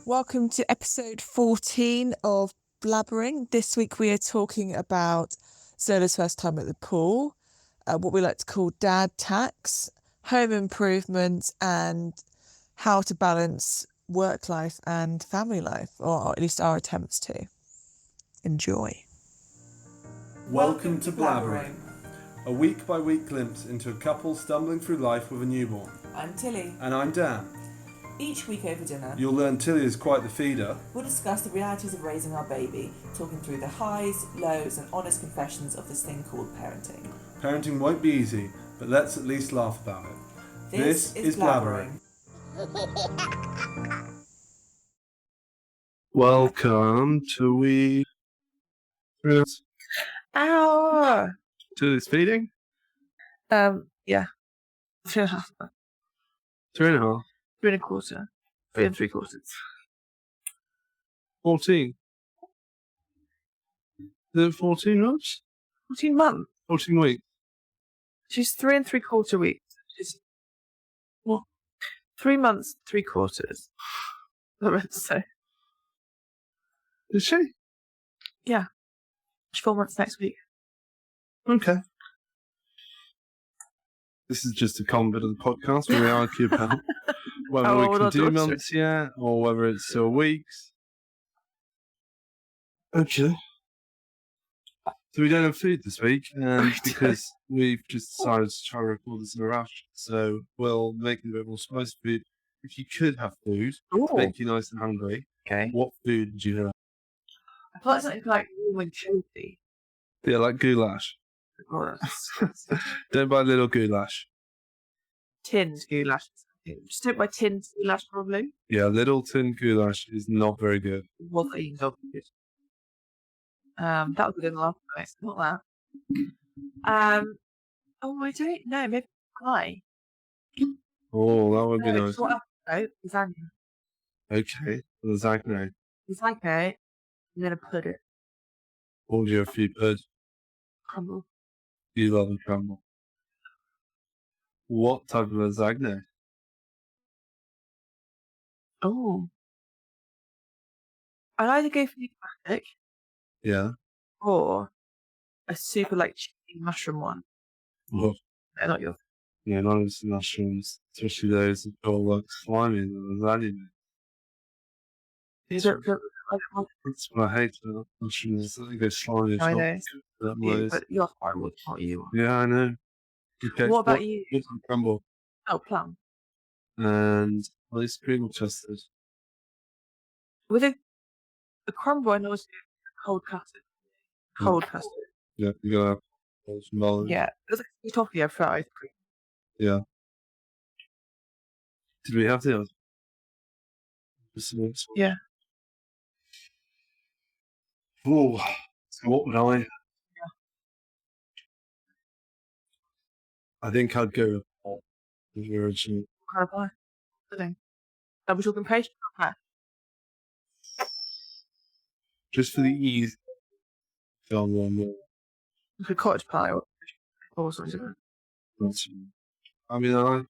Welcome to episode 14 of Blabbering. This week we are talking about Zola's first time at the pool, what we like to call dad tax, home improvement, and how to balance work life and family life, or at least our attempts to. Enjoy. Welcome to Blabbering, a week-by-week glimpse into a couple stumbling through life with a newborn. I'm Tilly. And I'm Dan. Each week over dinner, You'll learn Tilly is quite the feeder. we'll discuss the realities of raising our baby, talking through the highs, lows, and honest confessions of this thing called parenting. Parenting won't be easy, but let's at least laugh about it. This is Blabbering. Welcome to week... Ow! Tilly's feeding? Yeah. 3.5. 3.5. 3.25. 3.75. 14. Is it 14 months? 14 months. 14 weeks. She's 3.75 weeks. She's 3 months, 3/4. I meant to say. Is she? Yeah. She's 4 months next week. Okay. This is just a common bit of the podcast where we argue about whether we can do months yet or whether it's still weeks. Okay. So we don't have food this week, and because we've just decided to try and record this in a rush, so we'll make it a bit more spicy food. If you could have food to make you nice and hungry, Okay. what food would you have? I thought something like warm chili. Yeah, like goulash. Don't buy little goulash. Tinned goulash. Just don't buy tinned goulash, probably. Yeah, little tin goulash is not very good. Wasn't even good. That was good in the last place. Not that. Oh, I don't know. Maybe pie. Oh, that would be nice. What else? Oh, lasagna. Okay, lasagna. Lasagna. I'm gonna put it. Order a few birds. Crumble. You love a crumble. What type of lasagna? Oh. I'd either go for the classic Yeah. or a super like cheesy mushroom one. What? No, not yours. Yeah, those mushrooms, especially those that feel like slimy in the lasagna. That's what I hate about mushrooms. I think they're slimy. I know. Yeah, But you're horrible, not you. yeah, I know. Okay, What about you? What's a crumble? Oh, plum. And ice cream or custard? With a crumble, I know it's cold custard. Cold custard. Yeah, you gotta have some melon. Yeah. It's like a toffee for ice cream. Yeah. Did we have the other? Yeah. Oh, so what would I? Yeah. I think I'd go with the original. What kind of pie? Pudding. Are we talking pastry or pie? Just for the ease. Film one more. Like a cottage pie or something. I mean, I like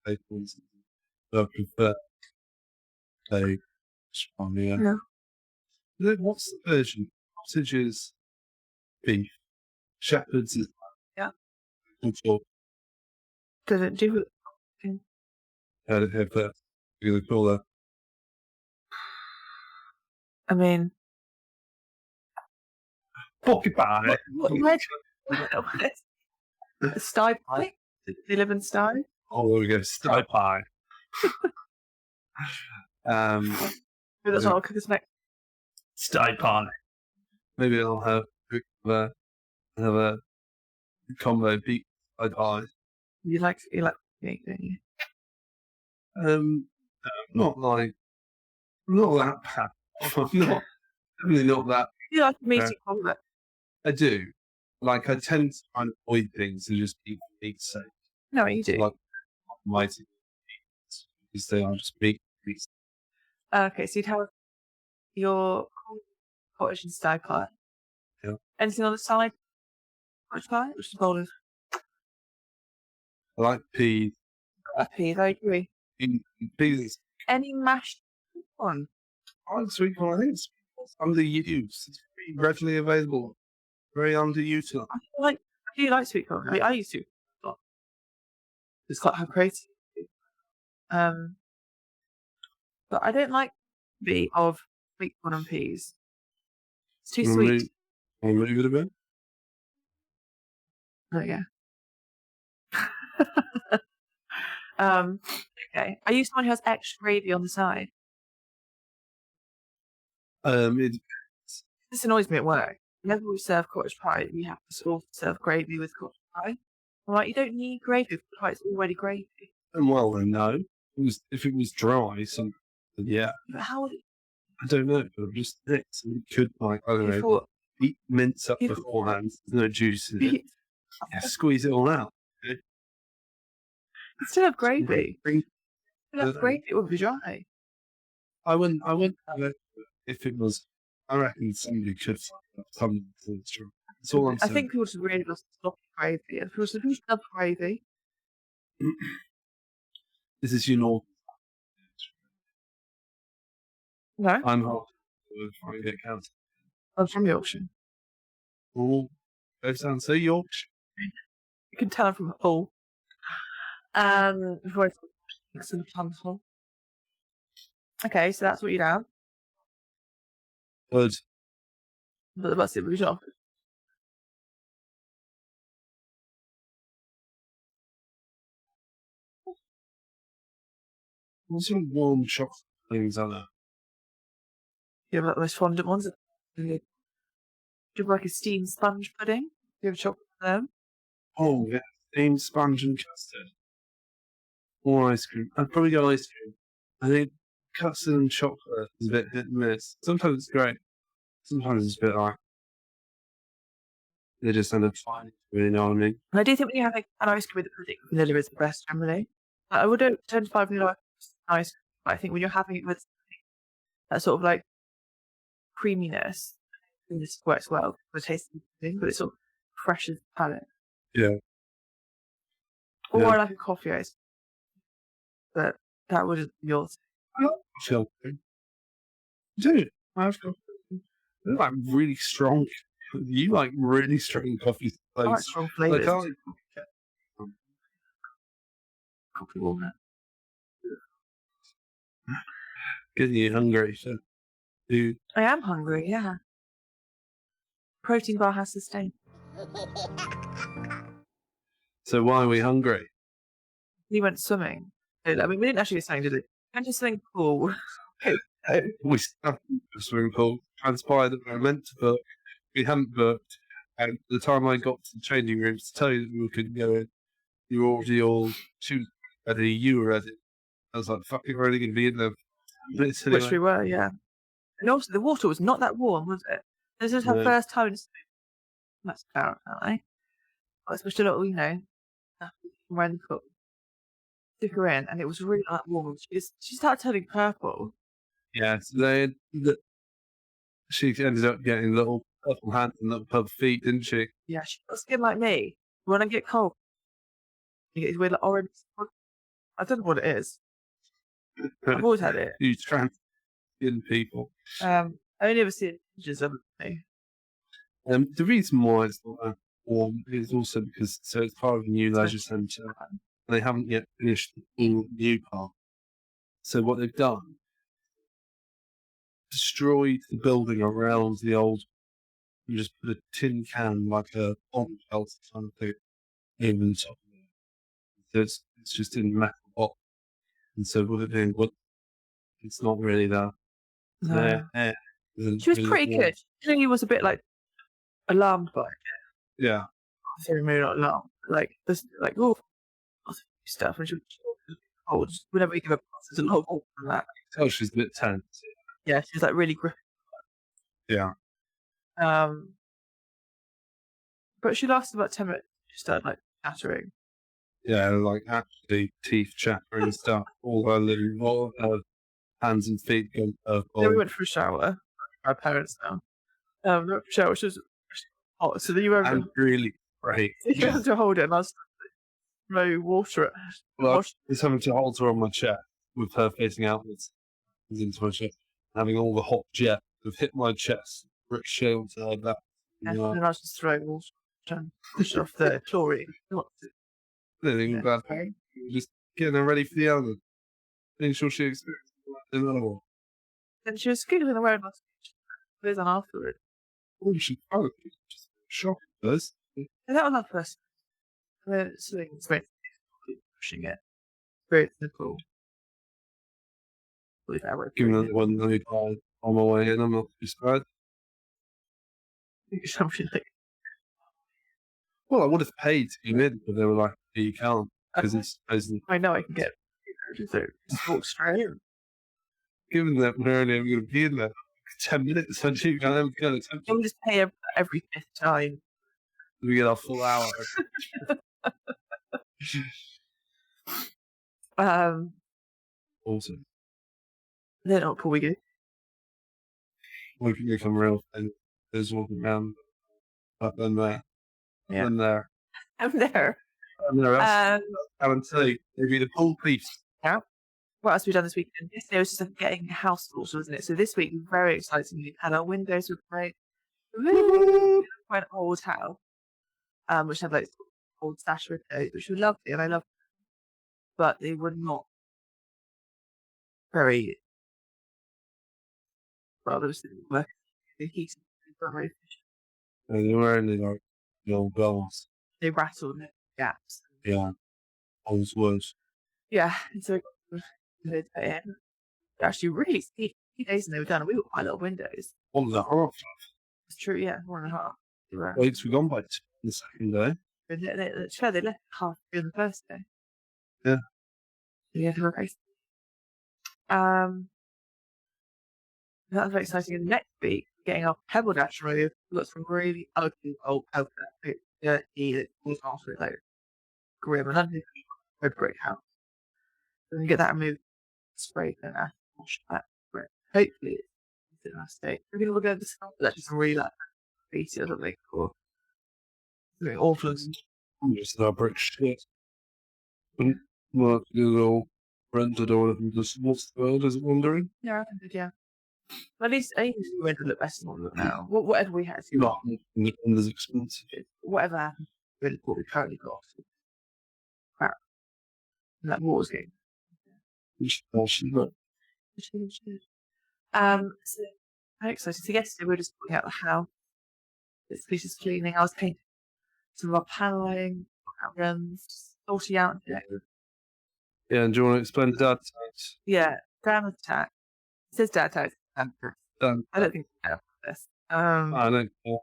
pickles, but I prefer a spawnier. Yeah. What's the version? Sausage is beef. Shepherd's is pork. Does it do it? Had it have that. You're gonna call that. I mean, Pocket pie. what? A sty pie? Do you live in Sty? Oh, there we go. Sty pie. Maybe that's what I'll cook this next. Sty pie. Maybe I'll have a combo beef pie. You like meat, don't you? Not that bad. Definitely not that. You like meaty combo? I do. Like, I tend to try and avoid things and just eat meat sake. No, you do. Like, mighty meats, because they are just meat. Okay, so you'd have your cottage and sty pie. Yeah. Anything on the side? Cottage pie? Which is bold of? I like peas. Peas, I agree. Peas is any mashed one? I like sweet corn. I think it's underused. It's pretty readily available. Very underutilized. I do like sweet corn. I used to. But it's quite how creative. But I don't like the of sweet corn and peas. It's too sweet. I'll move it a bit. Oh yeah. Okay. Are you someone who has extra gravy on the side? This annoys me at work. Whenever we serve cottage pie, we have to sort of serve gravy with cottage pie. I'm like, you don't need gravy with cottage pie, it's already gravy. And well, no. If it was dry, yeah. But how would it? I don't know. But just next, we could I don't know. Eat mince up beforehand. There's no juice in it. Yeah, squeeze it all out. Okay? Still have gravy. Still have gravy. It would be dry. I wouldn't have it if it was. I reckon somebody could come to the truth. That's all I'm saying. I think people just really love sloppy gravy. If people just love gravy. This is your normal. No, I'm not trying to get cancer. I'm from Yorkshire. Oh, those sound so Yorkshire. You can tell I'm from Hull. Before I talk to the plumful. Okay, so that's what you have. Good. But that's it, we're off. What's some warm chocolate things are there? You have like the most fondant ones. Do you have like a steamed sponge pudding? Do you have chocolate for them? Oh, yeah. Steamed sponge and custard. Or ice cream. I'd probably go ice cream. I think custard and chocolate is a bit hit and miss. Sometimes it's great. Sometimes it's a bit like they just end up fine. You know what I mean? And I do think when you have like, an ice cream with the pudding, vanilla is the best generally. I would tend to find vanilla ice cream, but I think when you're having it with that sort of like creaminess, I think this works well for the taste of the pudding, but it sort of refreshes the palate. Yeah. Or I like a coffee ice. But that would be yours. I like coffee. Dude, I have coffee. They're like really strong. You like really strong coffee. I like strong flavours. Like, coffee walnut. getting you hungry, so dude. I am hungry, yeah. Protein bar has sustained. So why are we hungry? We went swimming. I mean, we didn't actually go swimming, did we? We went to swimming pool. We started the swimming pool. Transpired that we were meant to book. We hadn't booked. And the time I got to the changing rooms to tell you that we couldn't go in, you were already all ready. You were ready. I was like, fucking ready to be in there. Which we were, yeah. And also, the water was not that warm, was it? This is her first time in swimming. That's fair, apparently. I switched a little, around the pool. Took her in, and it was really not that warm. She started turning purple. Yeah, so she ended up getting little purple hands and little purple feet, didn't she? Yeah, she got skin like me. When I get cold, you get these weird like orange. I don't know what it is. I've always had it. You trans skin people. I only ever see images of me. The reason why it's not that warm is also because it's part of a new leisure centre. They haven't yet finished the new part. So what they've done, destroyed the building around the old. You just put a tin can, like a bomb shelter kind of thing, in the top of it. So it's just in a metal box. And so what they're doing, it's not really that. No. She was pretty good. She clearly was a bit like alarmed by it. Yeah. Sorry, maybe not alarmed. Like this, like stuff, and she was cold. Whenever you give her passes, a lot of cold from that. Oh, she's a bit tense. Yeah, she's like really gripping. Yeah. But she lasted about 10 minutes. She started like chattering. Yeah, like actually teeth chattering and stuff. All her hands and feet going purple. Then we went for a shower. Our parents now. We went for a shower. She was hot. So then you were really great. You had to hold it, and I was throw water at her. Well, I was having to hold her on my chest. with her facing outwards into my chest, having all the hot jet have hit my chest, ricochet onto her back. And then I was just throwing water, trying to push off the chlorine. Just getting her ready for the element. Making sure she experiences another one. And she was giggling around my speech afterwards. Oh, she probably just shocked us. And that was our first. Swing, pushing it. Very simple. Giving another one on my way in, I'm not too sad. Something like. Well, I would have paid to be in, but they were like, you can't. Because it's I know I can get just walk straight in. Given that we're only going to be in there 10 minutes, so you can't go to We'll just pay every fifth time. We get our full hour. Awesome. Then not before we go. We can become real and there's walking around up and there. Yeah. And there. I'm there. And there else. Maybe the pool piece. Yeah. What else have we done this weekend? Yesterday was just getting a house sorted, wasn't it? So this week, very excitingly, had our windows were great. Quite an old house, which had like old sash windows, which were lovely, and I loved them. But they were not very well. There was work. The heat was very efficient. And they were only like the old bells. They rattled in gaps. Yeah. Old words. Yeah, and so we actually really steep. 2 days and they were done, and we got quite a lot of windows. 1.5. It's true, yeah, 1.5. Right. Weeks were gone by the second day. They left half on the first day. Yeah. Yeah, they were crazy. That was very exciting. And next week, getting our pebble dash removed. We've got some really ugly old pebble dash. It was also like grim and underneath a brick house. So we can get that removed, sprayed, and wash that brick. Hopefully, it's in our state. We're going to go to the stuff that's just really like greasy or something. Or something awful. Just our brick shit. Well, you know, rented or anything to what's the world, is it wondering? Yeah, I think yeah. But at least we went to look better than what we look now. Whatever we had to Not as expensive. Whatever happened, really what we currently got. Crap. And that water's getting. So, I'm excited. So yesterday we were just putting out the house. This piece is cleaning. I was painting some of our paneling, rooms, sorting out. Yeah, and do you want to explain the dad tags? Yeah, Dan attack. It says dad tags. I don't think we have this. I don't know.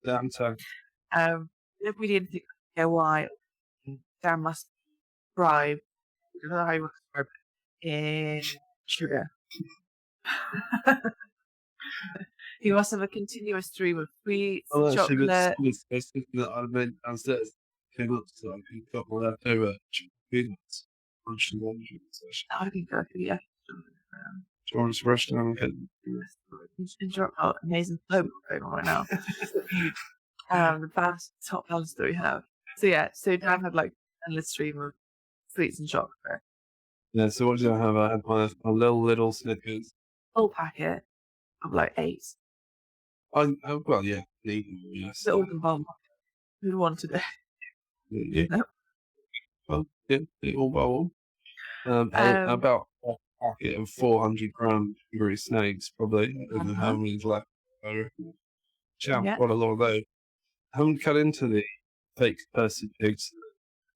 Dan tag. If we didn't think why Dan must bribe. I don't know how he must bribe in sugar. He must have a continuous stream of sweets, chocolate. It's something that I meant downstairs. Came up to I picked up my leftover peanuts. I think I could, yeah. Do you want to rush down and get enjoy our amazing flow going on right now. The vast top balance that we have. So yeah, so Dan had like an endless stream of sweets and chocolate. Yeah, so what did I have? I had my little Snickers. Whole packet of like 8. Well, yeah, yes. The organ bomb. Who wanted it? Yeah. No. Well, yeah, the all bowl. About a packet of 400-gram hungry snakes, probably. I don't know how many's left. Quite a lot of those. I haven't cut into the fake person pigs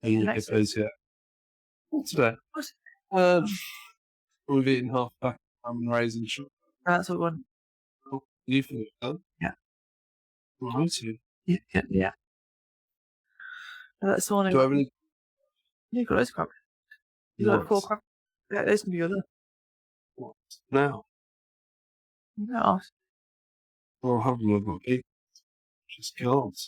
and the hippos yet. What's today? We've eaten half a pack of salmon raisin sugar. That's what we want. Oh, you think so? Yeah. Well, me too. Yeah. That's one. Do I have any? You've got those crackers. You've got 4 crackers. Yeah, those can be your left. What? Now? No. Well, I haven't got it. Just can't.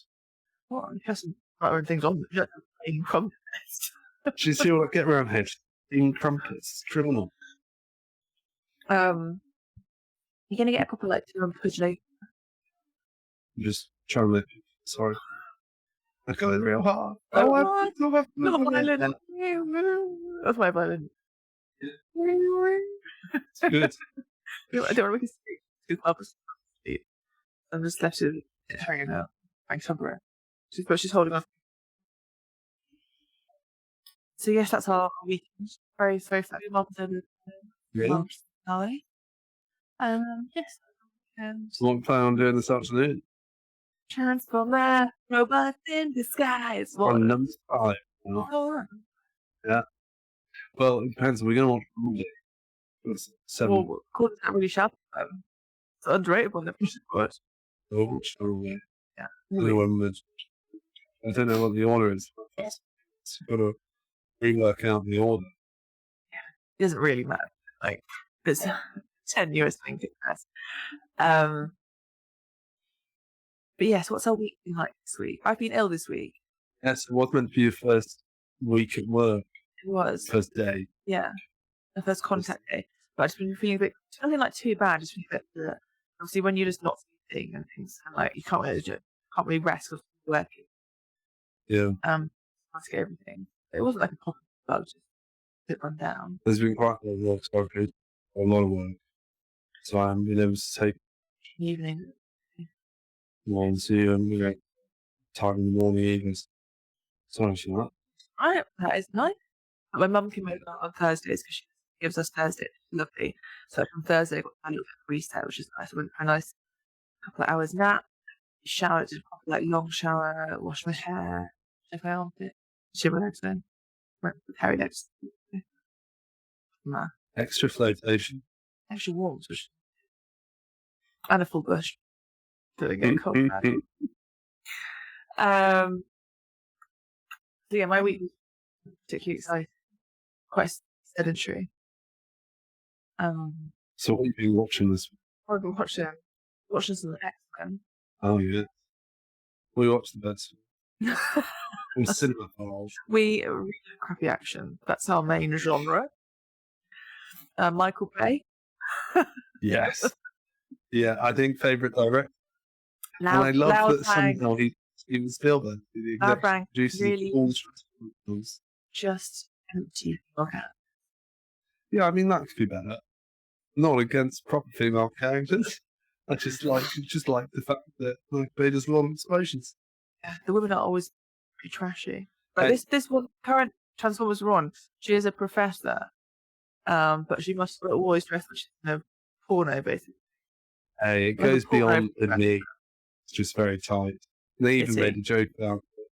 What? You have some right things on. You don't have eating crumpets. Do you see what I get around here? Eating crumpets. It's criminal. You're gonna get a couple like pudding. I'm just trying to live. Sorry. I'm going real hard. Not violent. That's my violin. It's good. I don't want to make a sleep. I'm just left it hanging out, hanging somewhere. She's holding on. So yes, that's our weekend. Very, very fun. Mom's and Mom's finale. Yes. And So what plan on doing this afternoon? Transformer robots in disguise. On number 5. Oh, Yeah. Well, it depends. We're going to watch a movie. It's 7. well, according to that really sharp. It's underrated one. Oh, sure. Yeah. I don't know what the order is. It's got to rework out the order. It doesn't really matter. Like, it's a tenuous thing to press. But yes, what's our week been like this week? I've been ill this week. Yes, it was meant to be your first week at work. It was. First day. Yeah. The first contact day. But I've just been feeling a bit, nothing like too bad, just feeling a bit, obviously when you're just not sleeping and things, and like, you can't really rest because you're working. Yeah. Trying to get everything. It wasn't like a proper bug, just a bit run down. There's been quite a lot of work, so I've had a lot of work. So I'm been able to take Evening. one to you and we're time in the morning evenings. So actually that. That is nice. My mum came over on Thursdays because she gives us Thursday. Lovely. So from Thursday, I got a little bit of reset, which is nice. I went for a nice couple of hours nap, showered, did a proper long shower, washed my hair, checked my armpit, shit my legs in, went with hairy legs. Extra flotation. Extra warm, and a full bush. Doing it cold. So yeah, my week was particularly exciting. Quite sedentary. So what have you been watching this week? I've been watching some X-Men. Oh yeah. We watched the best. From cinema files. We read crappy action. That's our main genre. Michael Bay. Yes. Yeah, I think favourite director. And I love that somehow Steven Spielberg, the executive producer really of all the films. just empty. Okay. Yeah, I mean that could be better. Not against proper female characters. I just like the fact that Michael Bay does a lot of emotions. Yeah, the women are always pretty trashy. But this one current Transformers we're on, she is a professor. But she must always dress like she's in a porno, basically. Hey, it goes beyond the knee. It's just very tight. They even made a joke about it.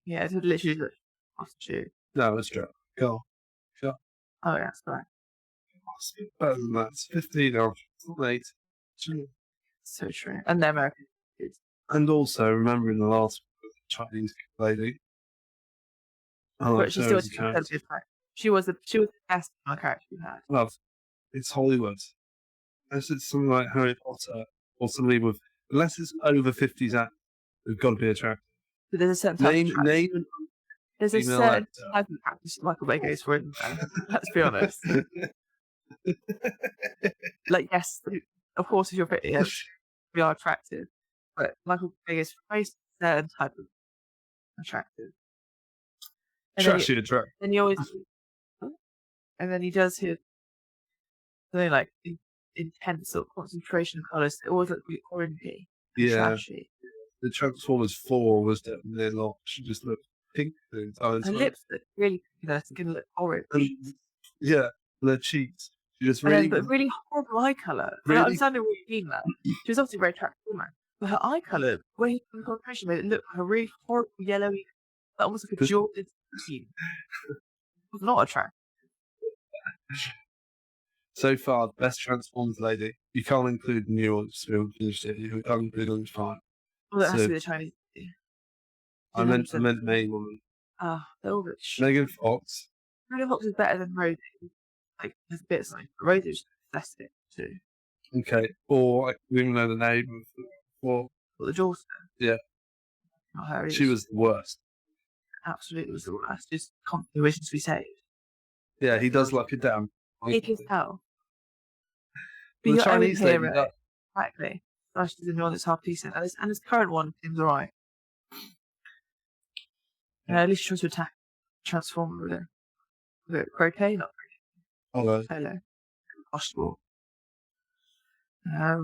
Yeah, it's literally like prostitute. No, it's true. Go. Sure. Oh, yeah, that's right. Better than that. It's 15 hours. It's not 8. So true. And they're American kids. And also, remembering the last Chinese lady. But she still was She was the best character you had. Love. It's Hollywood. Unless it's something like Harry Potter or somebody with, unless it's over 50s act, they've got to be attractive. But there's a certain type of name there's a certain type of actress Michael Bay goes for. Let's be honest. Like, yes, of course, if you're pretty, yes, we are attractive. But Michael Bay is for a certain type of attractive. Trashy attractive. And he always, and then he does his something like intense sort of concentration of colours. It always looks really orangey. Yeah. Trashy. The Transformers 4 was definitely a lot. She just looked pink the entire time. Her lips look really, skin look orange. Yeah, their cheeks. She just really, but really horrible eye colour. Really? I understand what you mean that. She was obviously a very attractive woman, but her eye colour, when he put concentration, made it look like a really horrible yellowy, almost like a jolted skin. It was not attractive. So far, the best Transformers lady. You can't include New York Spirit finished it. You can't include on fine. Well, that has to be the Chinese. I meant main woman. They're all rich. Megan Fox. Megan Fox is better than Rosie. Like, there's bits like Rosie's pathetic too. Okay, or I don't even know the name of the daughter. Yeah. Not her. She was the worst. Absolutely was the worst. Just constantly wishing to be saved. Yeah, he does like a damn. He can tell. But the Chinese lady does. Exactly. She's the one that's half decent. And his current one seems alright. At least she tries to attack Transformer with a croquet, not Hello. Impossible. Yeah,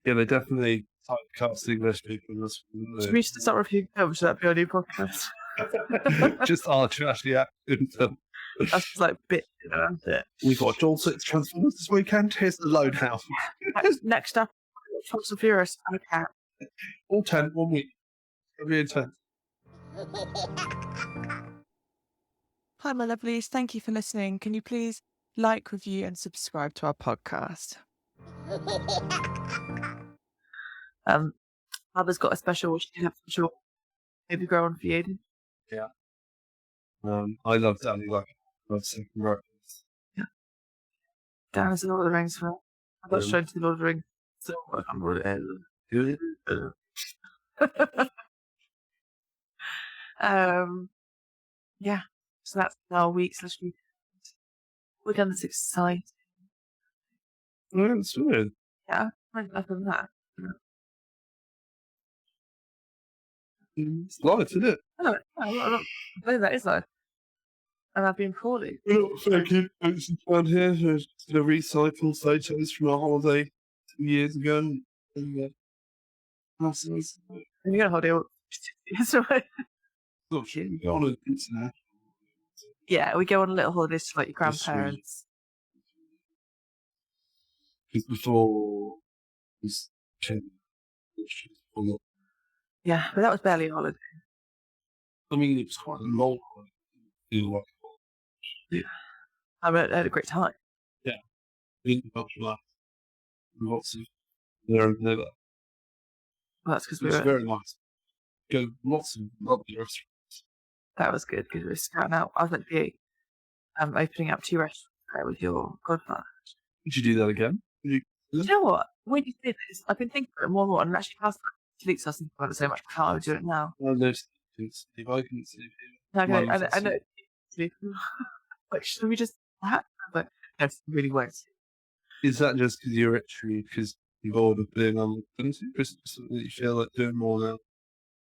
they definitely typecast English people in this one. So we should start reviewing films. Should that be our new podcast? Just our trashy accent. That's just like bit, that's it. We've got Joel 6 Transformers this weekend. Here's the lowdown. Next up, Fast and Furious. Okay. All 10, 1 week. It'll be intense. Hi, my lovelies. Thank you for listening. Can you please like, review, and subscribe to our podcast? Mother's got a special. She did have a special baby girl on for you. Yeah. I love Danny like love Second Right. Yeah. Dan is the Lord of the Rings fan. I got straight to the Lord of the Rings. So I can't remember what it is. Yeah. So that's our week's literally. We're done this exciting. Yeah, it's weird. Yeah. Other than that. It's life, isn't it? I think that is life. And I've been poorly. Thank you. It's down here. There's the recycle photos from our holiday 2 years ago. And And you got a holiday. Yes, right. not sure we go on an international. Yeah, we go on little holidays to like your grandparents. Because before this came, Yeah, but that was barely a holiday. I mean, it was quite a long holiday. Feel like I had a great time. Lots of there and there. Well, that's because It we was were. very nice. Go lots of lovely restaurants. That was good because we were scouting out. I was meant to be opening up 2 restaurants with your godfather. Would you do that again? You know what? When you say this, I've been thinking about it more and more, and actually past 2 weeks I was thinking about it so much. I can't do it now. I noticed if I can see No, I know. Like, should we just that? But that's really weird. Is that just because you're actually bored of being on the country, or is it something that you feel like doing more now?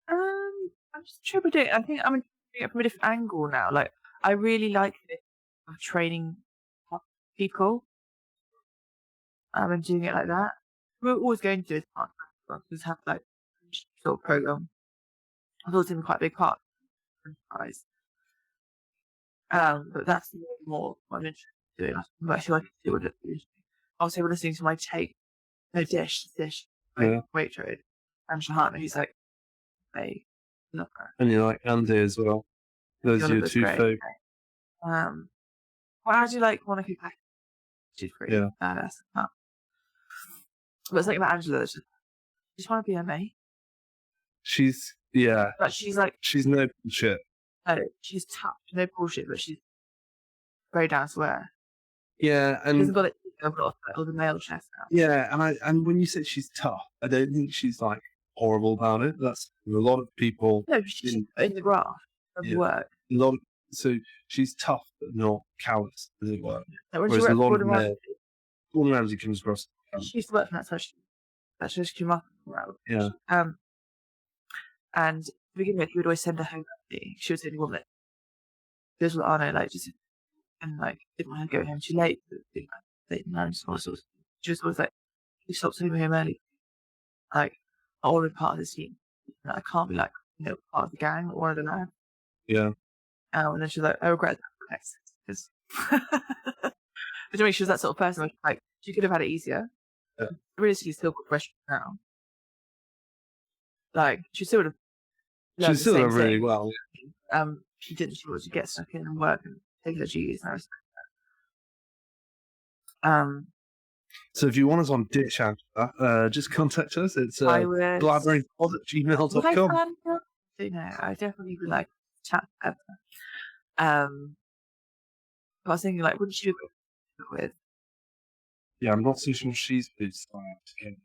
I'm just trying to do it. I think I'm doing it from a different angle now. Like, I really like it of training people. And doing it like that. We're always going to do it part time. Just have like sort of program. I thought it's been quite a big part of guys. But that's more what I'm interested in doing. I'm actually like to do what it is. Also, we're listening to my dish, Waitrose, and Shahana, who's like a lover. And you like Andy as well. Those are your 2 favourites. Well, how do you like Monica Pack? She's pretty badass. But it's like about Angela. She just want to be her mate. But she's like. She's no bullshit. No, she's tough. No bullshit, but she's very down to earth. Yeah, and she hasn't got it all the male chest out. Yeah, and when you say she's tough, I don't think she's like horrible about it. That's a lot of people. No, she's in the graft of work. So she's tough but not callous, as it were. Whereas a lot of men, Gordon Ramsay comes across. She used to work for that, so that's just came up around. Yeah. And to begin with, he would always send her home early. She was the only woman that goes with Arno, like just and like didn't want to go home too late. Late lunch, all sorts. She was always like, "You stop sending me home early." Like, I want to be part of this team. I can't be like, part of the gang or one of the lads. Yeah. And then she was like, I regret that because but to me, she was that sort of person where, like, she could have had it easier. Yeah. Realistically, still got pressure now. Like, she still would have. She still done really well. She didn't. She wanted to get stuck in and work and take her duties. And I respect that. So if you want us on Ditch Angela, just contact us. It's blabberingpod@gmail.com. I definitely would like to chat about that. I was thinking, like, wouldn't you do it with? Yeah, I'm not so sure she's been starting.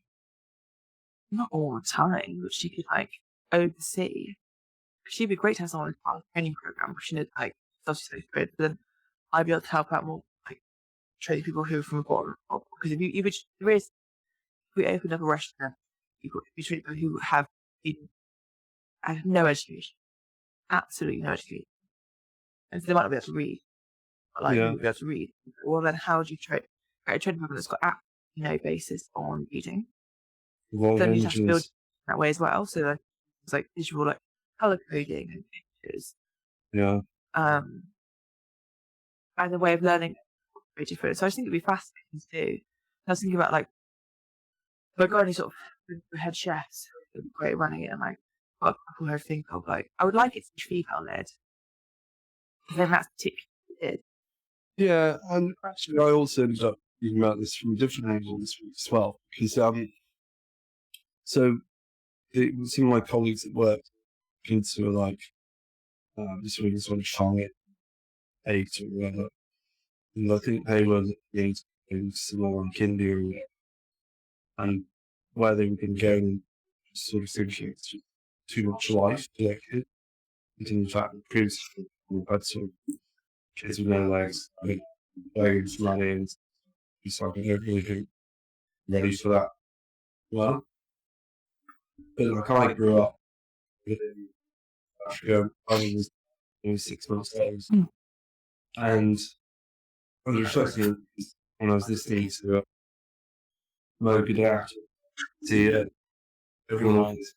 Not all the time, but she could like oversee. She'd be great to have someone as part of the training program. She knows like stuff she's good, but then I'd be able to help out more, like train people who are from the bottom. Because if we opened up a restaurant, you treat people who have no education, absolutely no education, and so they might not be able to read. but like you wouldn't be able to read. Well, then how do you create a training program that's got no basis on reading? Then you have to build that way as well. So like, it's like visual, like color coding and pictures. Yeah. As a way of learning very different. So I just think it'd be fascinating to do. I was thinking about like, if I got any sort of head chefs who would be great running it, and like, what a couple who I think of, like, I would like it to be female led. Then that's particularly good. Yeah, and actually, I also ended up thinking about this from different angles as well, because so some of my colleagues at work, kids who are like this week is sort of 8 or whatever, and I think they were looking into similar like India and where they were going, sort of thinking it's just too much life to their kid. And in fact, previously we've had sort of kids with no legs, legs running, so I don't really think ready for that. Well, but like I grew up in Africa, I was 6 months old, and I was reflecting when I was listening to Moby Dad, see everyone was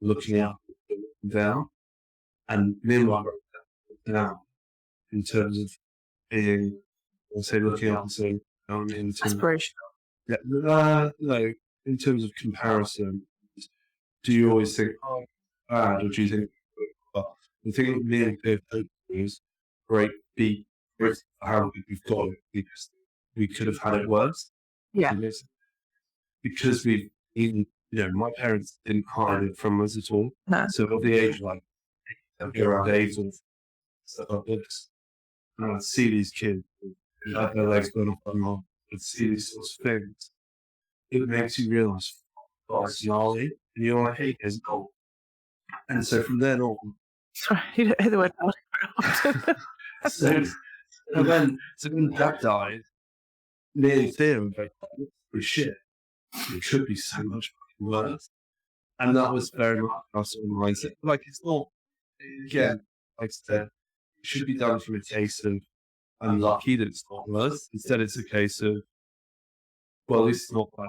looking up and down, and meanwhile down in terms of being, I'll say, looking up and saying, in terms Aspirational. yeah, no, in terms of comparison, do you always think, oh, bad, or do you think, well, the thing with me and Dave is great, be great for how good we've got it, because we could have had it worse. Yeah. Because we've eaten, my parents didn't hide it from us at all. No. So at the age like, I'd go around 8 or stuff like this, and I'd see these kids who had their legs going up and on, I'd see these sorts of things. It makes you realise, oh, it's gnarly, and you're like, hey, it's cold. And so from then on, Sorry, you don't hear the word gnarly. so when Dad died, nearly fear of like, oh, shit, it could be so much worse. And that was very much our sort of mindset. Like, it's not, again, like I said, it should be done from a case of, I'm lucky that it's not worse. Instead, it's a case of, well, this is not bad.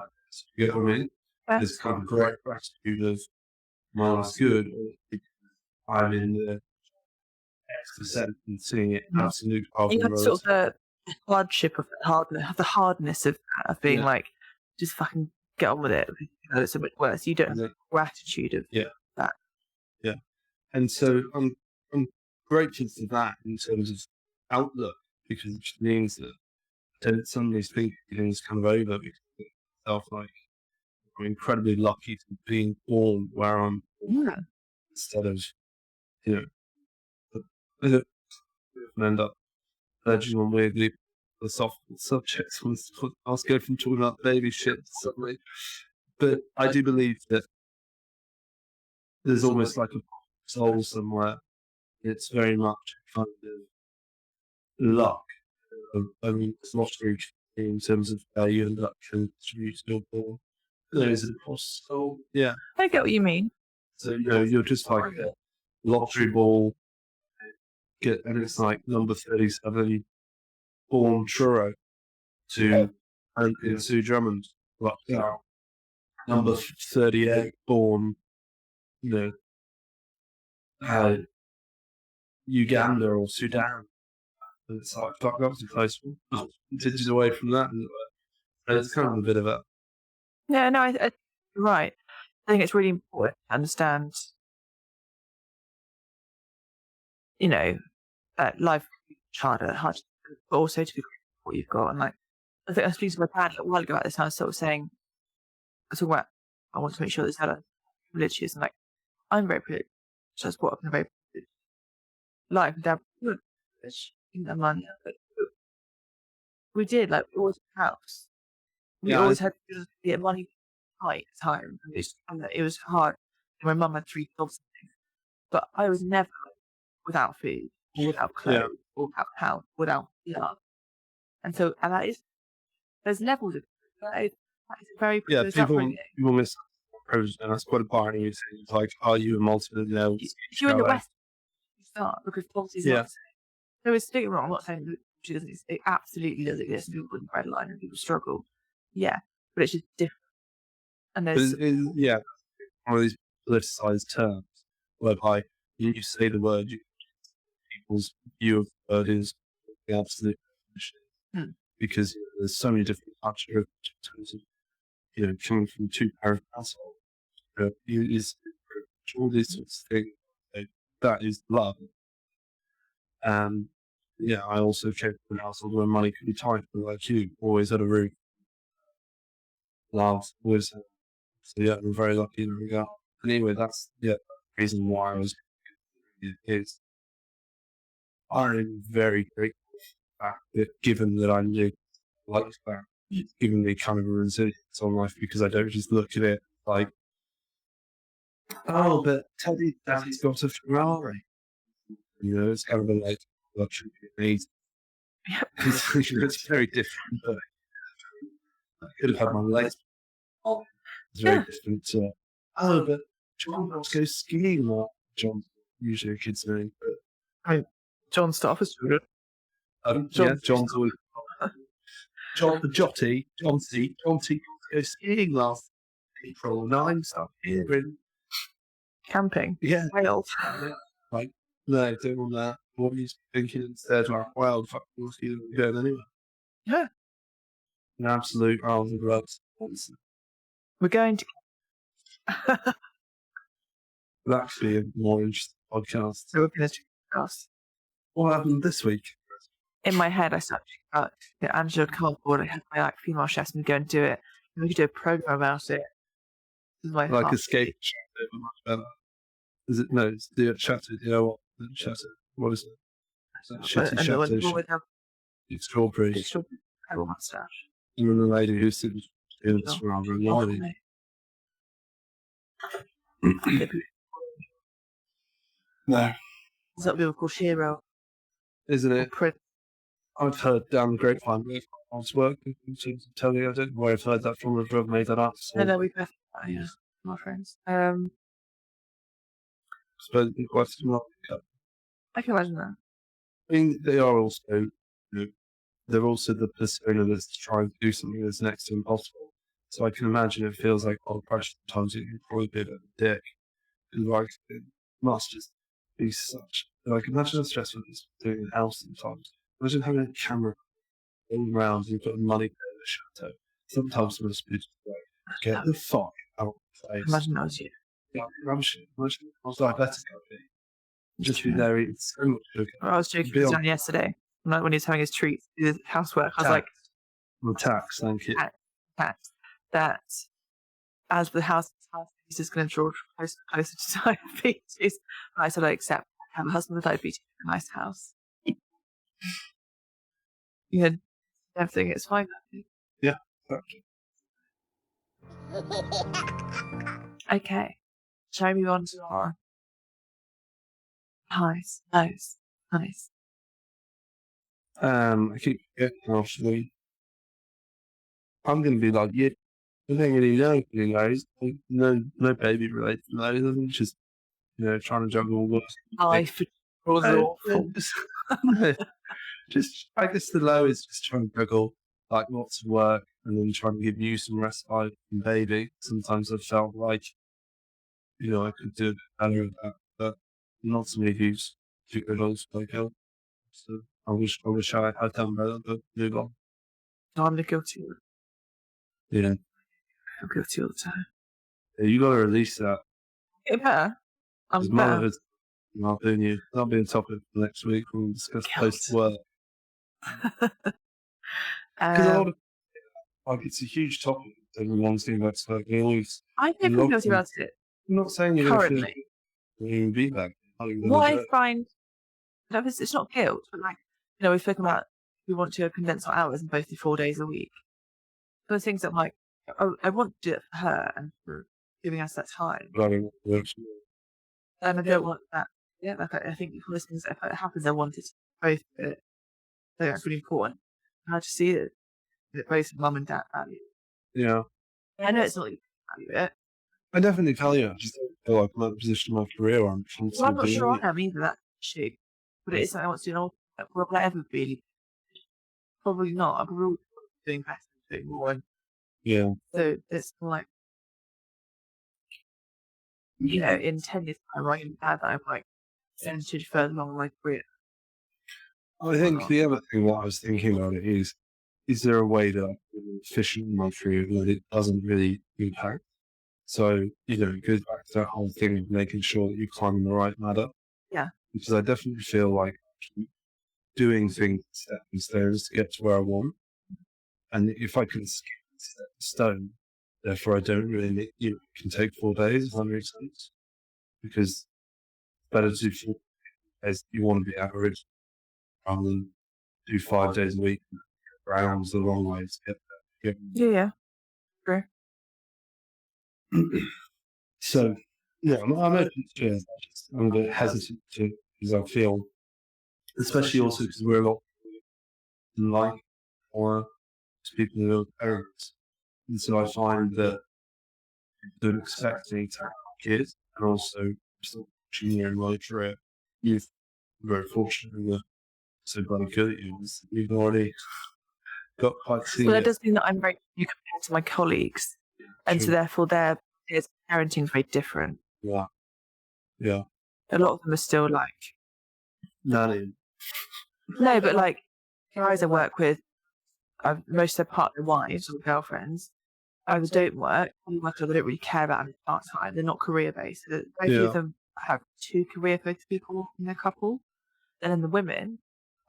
You get what I mean? This kind of great gratitude of, my life's good, or I'm in the X% and seeing it absolute hard. You had sort of the hardship of the hardness of being like, just fucking get on with it. It's so much worse. You don't have the gratitude of that. Yeah. And so I'm grateful for that in terms of outlook, because it means that I don't suddenly think everything's kind of over, because myself, like, I'm incredibly lucky to be born where I'm born, instead of, end up verging on weirdly the soft subjects. I'll go from talking about baby shit to something. But I do believe that there's almost like a soul somewhere. It's very much kind of luck. I mean, it's not true in terms of how you end up contributing or there's a possible. Yeah. I get what you mean. So, you're just like a lottery ball, and it's like number 37 born churro to Sue Drummond, like number 38 born, Uganda or Sudan. And it's like, fuck, that was a close one. Digits away from that. And it's kind of a bit of a. Yeah, no, you're right. I think it's really important to understand, life harder, but also to be grateful for what you've got. And like, I think I was speaking to my dad a while ago about this, and I was sort of saying, I want to make sure that Stella privileges, and like, I'm very privileged. So I was brought up in a very privileged life. And Dad was privileged, didn't have money, but we did, like, we always had a house. We always had to get money tight at home. And it was hard. My mum had 3 jobs, but I was never without food, or without clothes, or without house, without love. And so, there's levels of that is a very privileged upbringing. People miss privilege, and that's quite a part of you saying, like, are you a multi-millionaire? If you're in the West, you start, because poverty is not the same. So it's still wrong. I'm not saying that she doesn't. It absolutely does exist. And people put in bread line and people struggle. Yeah, but it's just different. And there's one of these politicized terms whereby you say the word, people's view of the word is the absolute definition. Because there's so many different cultures in terms of, coming from two-parent household. Is all these sorts of things. That is love. I also came from a household where money could be tight, but like you, always had a roof. Love, always. So yeah, I'm very lucky in that regard. Anyway, that's the reason why I was is I'm very grateful for the fact that given that I knew like that, it's given me kind of a resilience on life because I don't just look at it like, oh, but Daddy's got a Ferrari. It's kind of a like luxury need. It's very different, but I could have had my legs. It's very different to, but John wants to go skiing a lot. John's usually a kid's name, but John Staff is good. John's always John the Jotty, John T go skiing last April 9 stuff here in camping. Yeah. Wales. Like, no, doing that. What were you thinking instead? Like, well, fuck, we'll see them going anyway. Yeah. An absolute arms and gloves. We're going to. That'll be a more interesting podcast. So we're going to discuss. What happened this week? In my head, I started thinking about Angela Cardboard. I had my female chefs and go and do it. And we could do a program about it. This is my like escape chat, much better. Is it? No, it's the chatter. You know what? The chatter. What is it? Shitty chatter. It's strawberry. It's strawberry. Pebble mustache. You remember the lady who's doing this for our reality? No. Is that what called Shiro? Isn't it? I've heard down the grapevine with God's work. Seems to tell you I don't know where I've heard that from. I've made that up. So. No, we both. Yeah, my friends. I suppose the question mark. I can imagine that. I mean, they are also, they're also the persona that's trying to do something that's next to impossible. So I can imagine it feels like all the pressure sometimes you can probably be a bit of a dick. Like, it must just be such. Like, imagine how stressful it is doing a house sometimes. Imagine having a camera all around and putting money in the chateau. Sometimes it must be just like, get the fuck out of the place. Imagine that was you. Yeah, imagine I was diabetic. Just be there eating so much sugar. I was joking with John yesterday. When he was having his treats, his housework, I was like, tax, thank you. Tax. That as the house is just going to draw closer to diabetes. I said, I accept. I have a husband with diabetes in a nice house. You had everything, it's fine. Yeah, exactly. Okay. Shall we move on to our highs, lows, highs? I keep getting actually. I'm going to be like, yeah, I don't really know, you guys. No baby related to those. I'm just, trying to juggle all this. Life was awful. Just, I guess the low is just trying to juggle like lots of work and then trying to give you some respite from baby. Sometimes I've felt like, I could do better at that, but not so many views to go on like help. So I wish I had done better, but move on. No, I'm guilty. Yeah. I'm guilty all the time. Yeah, you got to release that. Get better. I'm better. Motherhood, that'll be a topic for next week. We'll discuss post-work. Because a lot of, it's a huge topic. Everyone's thinking about work. I don't feel guilty about it. I'm not saying you're currently. Going to be back. What I find, it's not guilt, but we've spoken about we want to condense our hours and both do 4 days a week. But the things that I'm like, I want to do it for her and for giving us that time. And I don't want that. Yeah, I think for listeners, if it happens, I want it to both. I think that's really important. And I just see it that both mum and dad value. Yeah. I know it's not you value it. I definitely value it. I just don't feel like I'm at a position in my career where I'm not sure I am either, that issue. But it is something I want to do. Will I ever really probably not. I'm probably doing better, doing more. Yeah. So it's like, in 10 years' time, I'm glad that I'm like percentage further along my career. I think the other thing that I was thinking about it is there a way that I'm efficient in my career that it doesn't really impact? So, it goes back to that whole thing of making sure that you're climbing the right ladder. Yeah. Because I definitely feel like I keep doing things stepping stones to get to where I want. And if I can skip a stone, therefore I don't really need, it can take 4 days, if that makes sense. Because it's better to do 4 days, you want to be average, rather than do 5 days a week. Rounds the long way to get there. Yeah. True. So, yeah, I'm open to it. I'm a bit hesitant to, because I feel, especially also because we're a lot like or people who are parents. And so I find that don't expect me to have kids, and also still junior in my career. You've very fortunate that so bloody good at you. You've already got quite senior. Well, that does mean that I'm very new compared to my colleagues, and so therefore their parenting is very different. Yeah. Yeah. A lot of them are still like nanny. No, but like guys I work with, most of their partner wives or girlfriends either don't work or they don't really care about having part time. They're not career based. Both of them have 2 career focused people in their couple. And then the women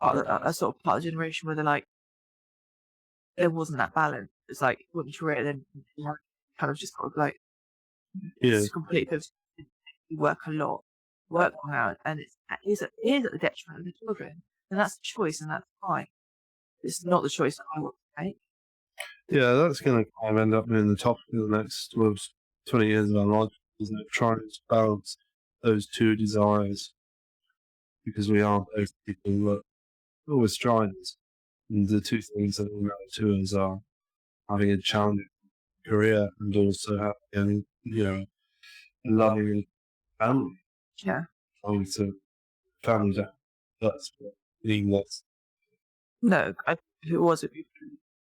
are sort of part of the generation where they're like, there wasn't that balance. It's like women's career, then kind of just sort of like, it's completely you work a lot, work long hours, and it is at the detriment of the children. And that's the choice, and that's fine. It's not the choice that I want to make. Yeah, that's going to kind of end up being the topic of the next 20 years of our life, isn't it? Trying to balance those 2 desires, because we are both people who are always strivers. And the 2 things that we matter to us are having a challenging career and also having, a loving family. Yeah. Trying to family that. That's what being was. No, if it was, it'd be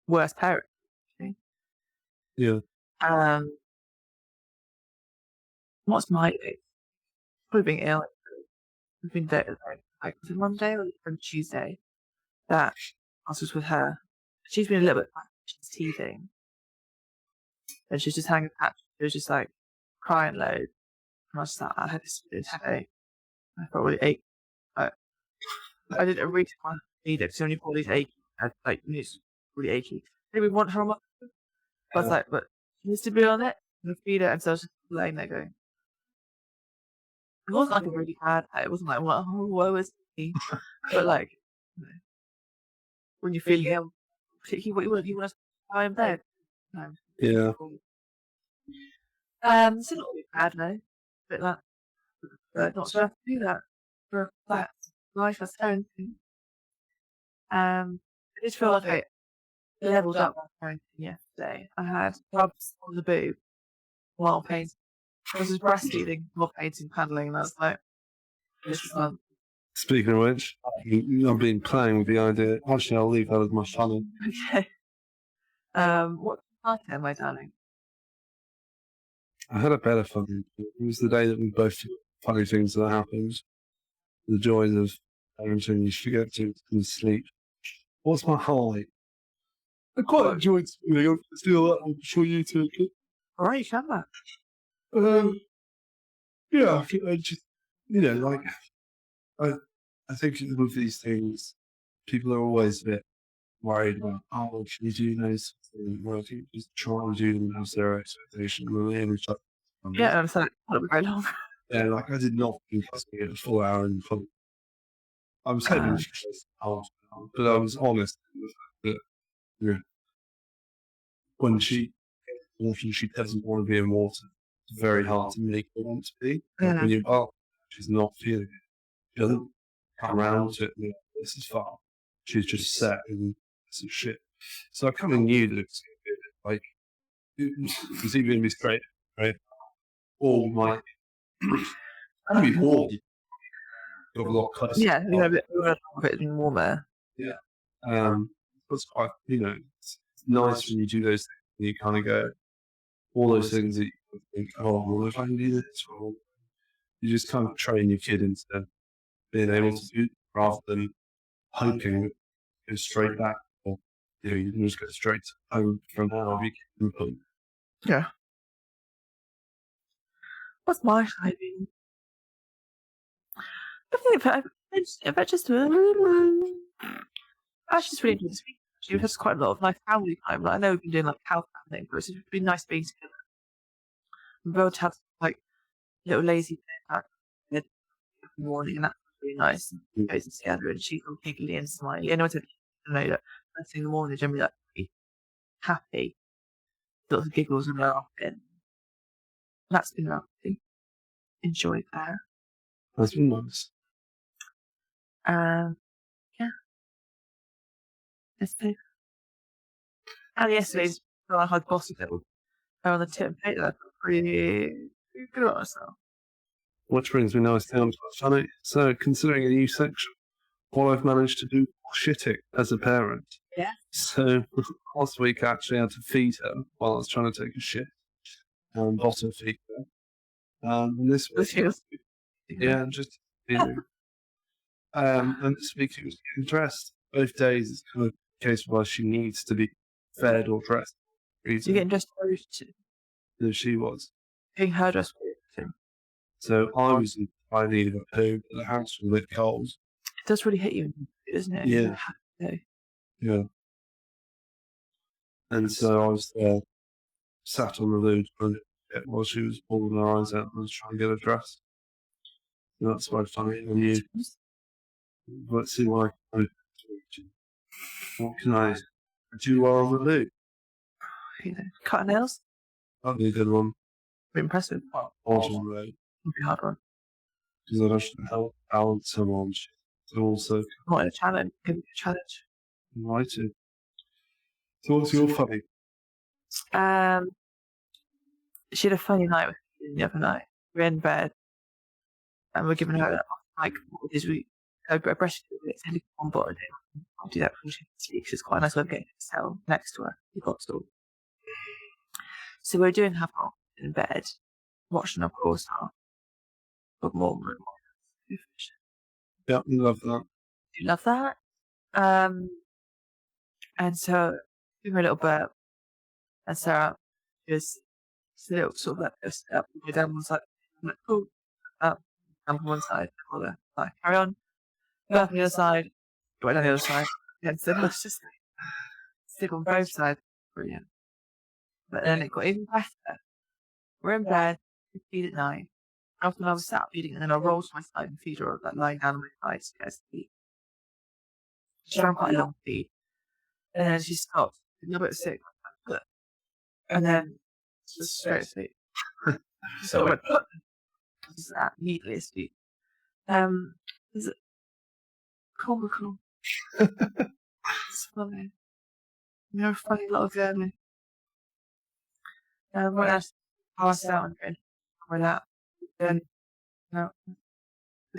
worse parent. Okay? Yeah. What's my day? Probably being ill. I've been there like was it Monday or Tuesday that I was just with her. She's been a little bit she's teething. And she's just hanging patch. She was just like crying loads. And I was just like, I had this headache. I felt really achy. I did a really want to feed it because only all these achy. It's really achy. Did we want her on my I was like, but she needs to be on it and feed her. And so I was just laying there going, it wasn't like a really bad day. It wasn't like, oh, woe is me. But like, when you're feeling ill, particularly what you want to lie in bed. No. Yeah. It's a little bit bad though. A bit like, but not sure how to do that for that life as parenting. I just feel like I leveled up my parenting yesterday. I had rubs on the boob while painting. I was just breastfeeding while painting, paddling, and I was like, this is fun. Speaking of which, I've been playing with the idea. Actually, I'll leave that as my funny. Okay. What party am I darling? I had a better funny. It was the day that we both did funny things that happened. The joys of parenting. You forget to sleep. What's my highlight? I quite enjoyed sleeping. I'm sure you two could. All right, you can that. Yeah, I just, like, I think with these things, people are always a bit worried about, oh, can you do those things? Well, if you just try and do them as their expectation, yeah, I'm sorry, that'll be very long. Yeah, like I did not think I was going to get a full hour in front. I was hoping she was half an hour, but I was honest with that when she doesn't want to be in water, it's very hard to make her want to be. When you she's not feeling it. She doesn't come around to it. This is fun. She's just set in some shit. So I kind of knew that it's like it's either going to be straight, right? Or might be warm. Got a lot closer. Yeah, a bit warmer. Yeah. It's quite, it's nice when you do those things. And you kind of go, all those things that you think, oh, well, if I can do this, well, you just kind of train your kid into being able to do it rather than hoping that go straight back, or you can just go straight home from now. Yeah. What's my hiding? I think if I just actually really enjoyed this week. We've had quite a lot of like family time. Like, I know we've been doing like house family, but it's been nice being together. We've both had like little lazy day back in the morning, and that's really nice. And goes together, and she's all giggly and smiley. And I said, know that first thing in the morning, they're generally like pretty happy, lots of giggles and laughing. That's been lovely. Enjoyed that. That's been nice. Yeah. Let's do. And yesterday's I had bossy little on the tip and plate that pretty good about myself. Which brings me nicely on to what's funny. So, considering a new section, what I've managed to do shitting as a parent. Yeah. So, last week I actually had to feed her while I was trying to take a shit. And bottom feed her. And this week, and this week she was getting dressed. Both days it's kind of a case where she needs to be fed or dressed. You're getting dressed for her too? No, she was. Getting her dressed for you too. So I needed a poo, but the house was a bit cold. It does really hit you, doesn't it? Yeah. Yeah. And so I was there, sat on the loo while she was pulling her eyes out and I was trying to get her dressed. And that's quite funny. And you, let's see what can I do while on the loo? Cut nails? That'd be a good one. Pretty impressive. Awesome, right? It'd be a hard one. Because I should help balance her on. So also. Not a challenge. Give me a challenge. Right. So what's your funny? She had a funny night with me the other night. We're in bed and we're giving her like what is we breastfeed it's on board. I'll do that before she sleeps. It's quite a nice way of getting to cell next to her. You've got to. So we're doing havoc in bed, watching our Poolside. But more. Yeah, we love that. Do you love that? And so give her a little burp, and Sarah just a little sort of like step down one side, like cool, up, down from one side, like carry on, burp on the other side, right down the other side. Yeah, so let's just stick on both sides. Brilliant. But then it got even better. We're in bed, we feed at night. After I was sat feeding, and then I rolled to my side and feed her like lying down on my side to get her to sleep. She ran quite a long feed. And then she stopped, a little bit sick, and then just straight asleep. So I went, just that needlessly. Is it comical? It's funny. You're a funny little journey. When I passed out and went out, then no. I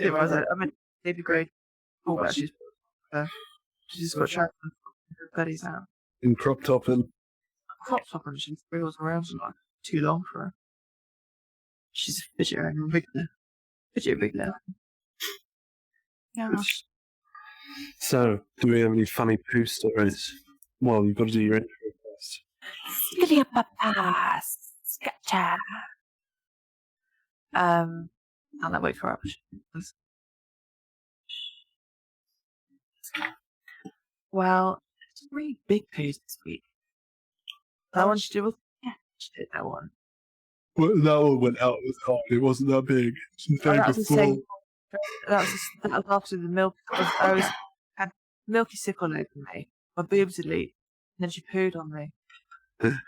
mean, they'd be great. Oh, but she's just got trapped and her buddies out. In crop top and she wheels around like too long for her. She's a fidget and big now. Yeah. So, do we have any funny poo stories? Well, you've got to do your intro first. Sketcha. I'll not wait for her. Well, it's 3 big poos this week. That one she did with she did that one. Well, that one went out with hot. It wasn't that big. That was after the milk. I had milky sick all over me. My boobs had leaked. And then she pooed on me.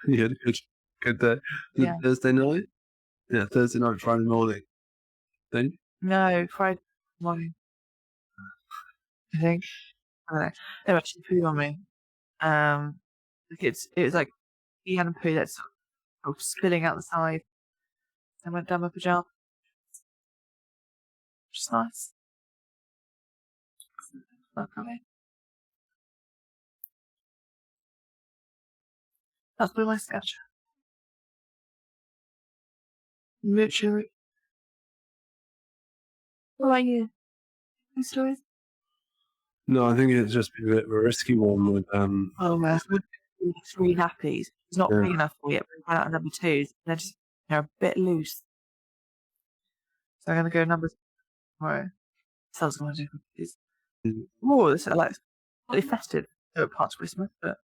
You had a good day. Yeah. Thursday night? Yeah, Thursday night, Friday morning. Then? No, Friday morning. I think. I don't know. Anyway, she pooed on me. It was like he had a poo that's spilling out the side. I went down my pajamas. Which is nice. Okay. That's been my sketch. Mutual. What about you? Any stories? No, I think it's just been a bit of a risky one with Oh, man. 3 nappies. It's not Yeah. big enough for you. But we ran out of number 2s. They're just a bit loose. So I'm going to go number 2 tomorrow. Sounds going to do these. Oh, this is like slightly festive parts of Christmas, but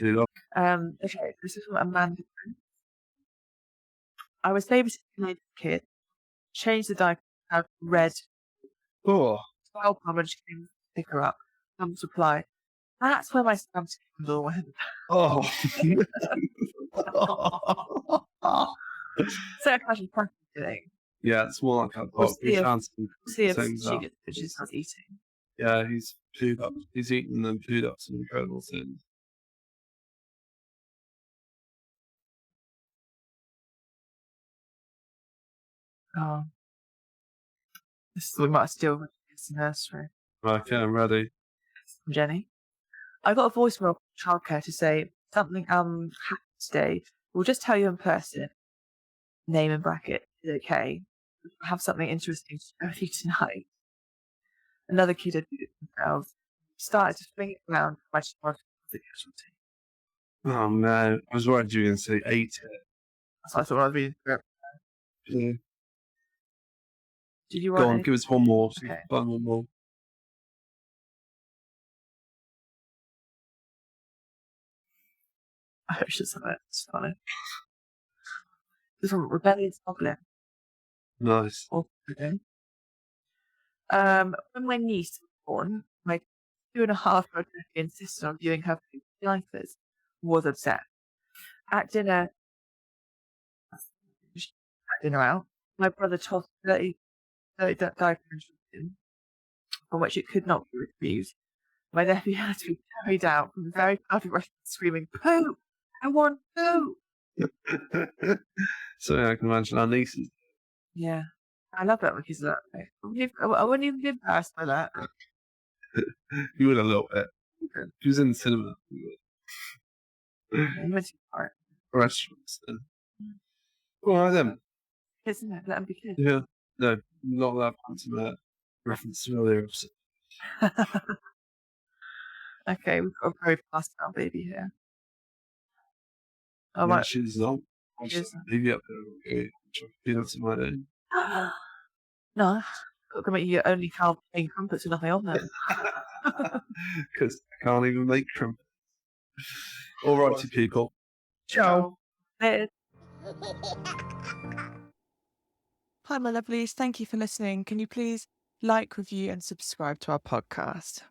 okay, this is from Amanda. I was babysitting a kid, changed the diaper, had red. Oh, Well, when she came to pick her up, some supply. That's where my Santa candle went. oh. So I actually practicing. Yeah, it's more like a We'll see if- fancy. See if Same she stuff. gets if she starts eating. Yeah, he's pooed up. He's eaten and pooed up some incredible things. Oh. We might steal the nursery. Okay, I'm ready. From Jenny. I got a voicemail from childcare to say something happened today. We'll just tell you in person. Name and bracket is okay. I have something interesting to share with you tonight. Another kid had it themselves. Started to fling it around my child the casualty. Oh no, I was worried you were going to say 8. So I thought I'd read it. Yeah. Did you Go want on, any? give us one more. Okay. Find one more. I hope she's on it. It's funny. This is from Rebellious Goblin. Nice. Okay. When my niece was born, my 2.5-year-old nephew insisted on viewing her diapers. Was upset. At dinner out, my brother tossed 30 diaper instructions, from which it could not be refused. My nephew had to be carried out from the very crowded restaurant screaming, "Poo! I want poo!" So I can imagine our nieces. Yeah. I love that when kids are that way. I wouldn't even be embarrassed by that. You would a little bit. He was in the cinema. You went too far. Restaurants. All right then. Kids, isn't it? Let them be kids. Yeah. No, not that fancy reference to earlier episode. Okay, we've got a very past our baby here. Oh, Yeah, right. she's not. She is. Maybe up there. Okay. Peanuts in my name. No, got to make you only have plain crumpets with nothing on them. Because I can't even make crumpets. All righty, people. Ciao. Later. Hi, my lovelies. Thank you for listening. Can you please like, review, and subscribe to our podcast?